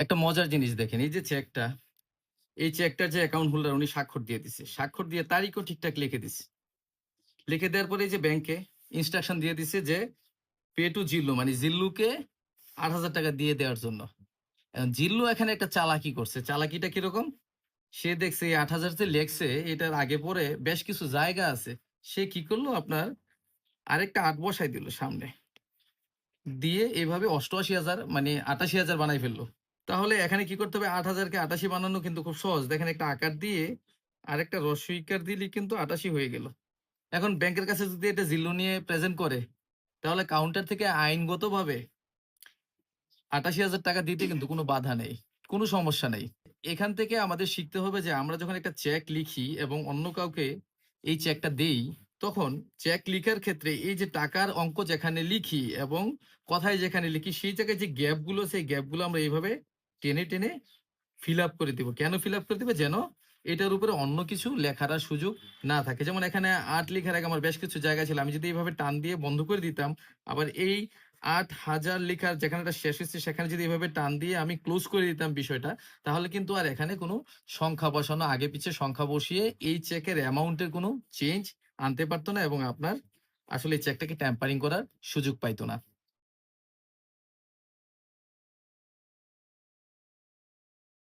একটা মজার জিনিস দেখেন, এই যে চেকটা, এই চেকটার যে অ্যাকাউন্ট হোল্ডার উনি স্বাক্ষর দিয়ে দিছে। স্বাক্ষর দিয়ে তারিখও ঠিকঠাক লিখে দিছে। লিখে দেওয়ার পরে এই যে ব্যাংকে ইনস্ট্রাকশন দিয়ে দিছে যে পে টু জিল্লু মানে জিল্লুকে ৳৮,০০০ দিয়ে দেওয়ার জন্য। এখন জিল্লু এখানে একটা চালাকি করছে। চালাকিটা কিরকম? সে দেখছে এই ৮,০০০ যে লেখছে এটার আগে পরে বেশ কিছু জায়গা আছে। সে কি করলো আপনার আরেকটা ৮ বসায় দিল সামনে। দিয়ে এভাবে ৮৮,০০০ মানে ৮৮,০০০ বানাই ফেলল। তাহলে এখানে কি করতে হবে? ৮,০০০ কে ৮৮ বানানো কিন্তু খুব সহজ। দেখেন একটা আকার দিয়ে আরেকটা হ্রস্ব ইকার দিলেই কিন্তু ৮৮ হয়ে গেল। এখন ব্যাংকের কাছে যদি এটা জিল্লু নিয়ে প্রেজেন্ট করে, তাহলে কাউন্টার থেকে আইনগতভাবে ৳৮৮,০০০ দিতে কিন্তু কোনো বাধা নেই। কোনো সমস্যা নেই। এখান থেকে আমাদের শিখতে হবে যে আমরা যখন একটা চেক লিখি এবং অন্য কাউকে এই চেকটা দেই, তখন চেক লিখার ক্ষেত্রে এই যে টাকার অঙ্ক যেখানে লিখি এবং কথায় যেখানে লিখি সেই জায়গায় যে গ্যাপ গুলো সেই গ্যাপ গুলো আমরা এইভাবে টেনে, টেনে ফিল আপ করে দিব। কেন ফিল আপ করে দিবে? যেন এটার উপরে অন্য কিছু লেখার আর সুযোগ না থাকে। যেমন এখানে ৮ লিখার আগে আমার বেশ কিছু জায়গা ছিল। আমি যদি এভাবে টান দিয়ে বন্ধ করে দিতাম, আবার এই ৮,০০০ লেখার যেখানেটা শেষ হইছে সেখানে যদি এভাবে টান দিয়ে আমি ক্লোজ করে দিতাম বিষয়টা, তাহলে কিন্তু আর এখানে কোনো সংখ্যা বসানো আগে পিছে সংখ্যা বসিয়ে এই চেকের অ্যামাউন্ট এর কোনো চেঞ্জ আনতে পারত না এবং আপনার আসলে এই চেকটাকে ট্যাম্পারিং করার সুযোগ পাইত না।